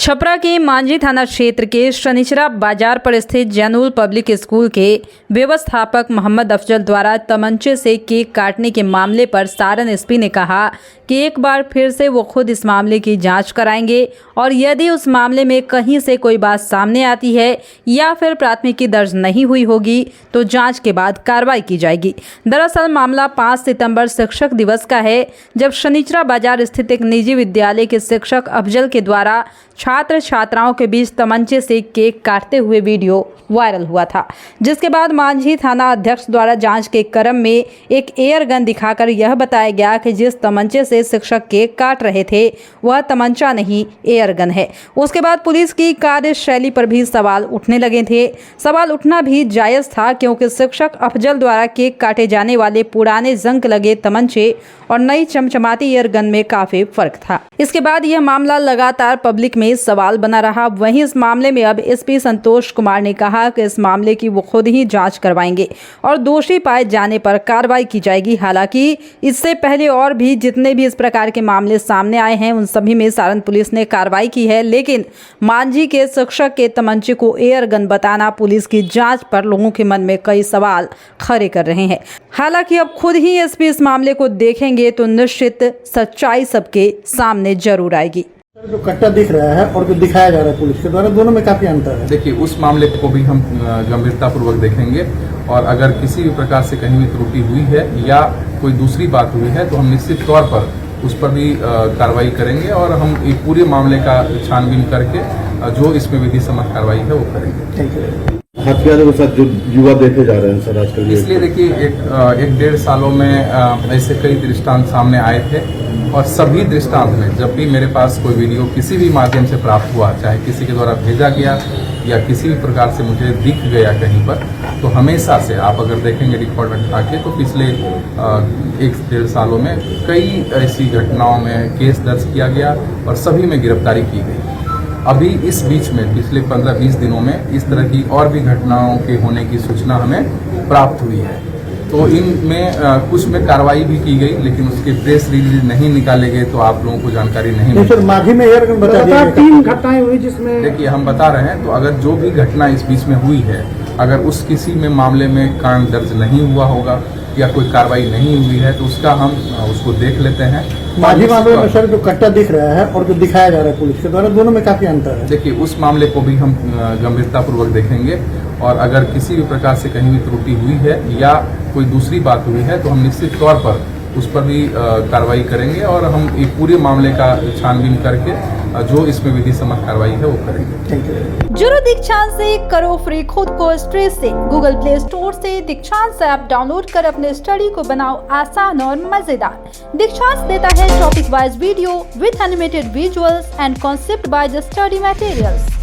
छपरा के मांझी थाना क्षेत्र के शनिचरा बाजार पर स्थित जैनुल पब्लिक स्कूल के व्यवस्थापक मोहम्मद अफजल द्वारा तमंचे से केक काटने के मामले पर सारण एसपी ने कहा कि एक बार फिर से वो खुद इस मामले की जांच कराएंगे और यदि उस मामले में कहीं से कोई बात सामने आती है या फिर प्राथमिकी दर्ज नहीं हुई होगी तो जांच के बाद कार्रवाई की जाएगी। दरअसल मामला 5 सितंबर शिक्षक दिवस का है, जब शनिचरा बाजार स्थित एक निजी विद्यालय के शिक्षक अफजल के द्वारा छात्र छात्राओं के बीच तमंचे से केक काटते हुए वीडियो वायरल हुआ था, जिसके बाद मांझी थाना अध्यक्ष द्वारा जांच के क्रम में एक एयर गन दिखाकर यह बताया गया कि जिस तमंचे से शिक्षक केक काट रहे थे वह तमंचा नहीं एयर गन है। उसके बाद पुलिस की कार्यशैली पर भी सवाल उठने लगे थे। सवाल उठना भी जायज था, क्योंकि शिक्षक अफजल द्वारा केक काटे जाने वाले पुराने जंग लगे तमंचे और नई चमचमाती एयर गन में काफी फर्क था। इसके बाद यह मामला लगातार पब्लिक में सवाल बना रहा। वहीं इस मामले में अब एसपी संतोष कुमार ने कहा कि इस मामले की वो खुद ही जांच करवाएंगे और दोषी पाए जाने पर कार्रवाई की जाएगी। हालांकि इससे पहले और भी जितने भी इस प्रकार के मामले सामने आए हैं उन सभी में सारण पुलिस ने कार्रवाई की है, लेकिन मांझी के शिक्षक के तमंचे को एयर गन बताना पुलिस की जांच पर लोगों के मन में कई सवाल खड़े कर रहे हैं। हालांकि अब खुद ही एसपी इस मामले को देखेंगे तो निश्चित सच्चाई सबके सामने जरूर आएगी। जो कट्टा दिख रहा है और जो दिखाया जा रहा है पुलिस के द्वारा, दोनों में काफी अंतर है। देखिए, उस मामले को भी हम गंभीरता पूर्वक देखेंगे और अगर किसी भी प्रकार से कहीं भी त्रुटि हुई है या कोई दूसरी बात हुई है तो हम निश्चित तौर पर उस पर भी कार्रवाई करेंगे और हम एक पूरे मामले का छानबीन करके जो इसमें विधि सम्मत कार्रवाई है वो करेंगे। हत्यारों के साथ जो युवा देखे जा रहे हैं सर आजकल, इसलिए देखिए एक डेढ़ सालों में ऐसे कई दृष्टांत सामने आए थे और सभी दृष्टांत में जब भी मेरे पास कोई वीडियो किसी भी माध्यम से प्राप्त हुआ, चाहे किसी के द्वारा भेजा गया या किसी भी प्रकार से मुझे दिख गया कहीं पर, तो हमेशा से आप अगर देखेंगे रिकॉर्ड में उठा के तो पिछले 1-1.5 सालों में कई ऐसी घटनाओं में केस दर्ज किया गया और सभी में गिरफ्तारी की गई। अभी इस बीच में पिछले 15-20 दिनों में इस तरह की और भी घटनाओं के होने की सूचना हमें प्राप्त हुई है, तो इनमें कुछ में कार्रवाई भी की गई, लेकिन उसके प्रेस रिलीज नहीं निकाले गए तो आप लोगों को जानकारी नहीं मिली। सर माघी में एयर गन बता दिया, 3 घटनाएं हुई जिसमें देखिए हम बता रहे हैं, तो अगर जो भी घटना इस बीच में हुई है, अगर उस किसी में मामले में कांड दर्ज नहीं हुआ होगा या कोई कार्रवाई नहीं हुई है तो उसका हम उसको देख लेते हैं। माघी मामले में सर जो कट्टा दिख रहा है और जो दिखाया जा रहा है पुलिस के द्वारा, दोनों में काफी अंतर है। देखिए, उस मामले को भी हम गंभीरता पूर्वक देखेंगे और अगर किसी भी प्रकार से कहीं भी त्रुटि हुई है या कोई दूसरी बात हुई है तो हम निश्चित तौर पर उस पर भी कार्रवाई करेंगे और हम एक पूरे मामले का छानबीन करके जो इसमें विधि सम्मत कार्रवाई है वो करेंगे। जुड़ो दीक्षांत से, करो फ्री खुद को स्ट्रेस से। गूगल प्ले स्टोर से दीक्षांत ऐप डाउनलोड कर अपने स्टडी को बनाओ आसान और मजेदार। दीक्षांत देता है topic wise video with animated visuals and concept by the study materials.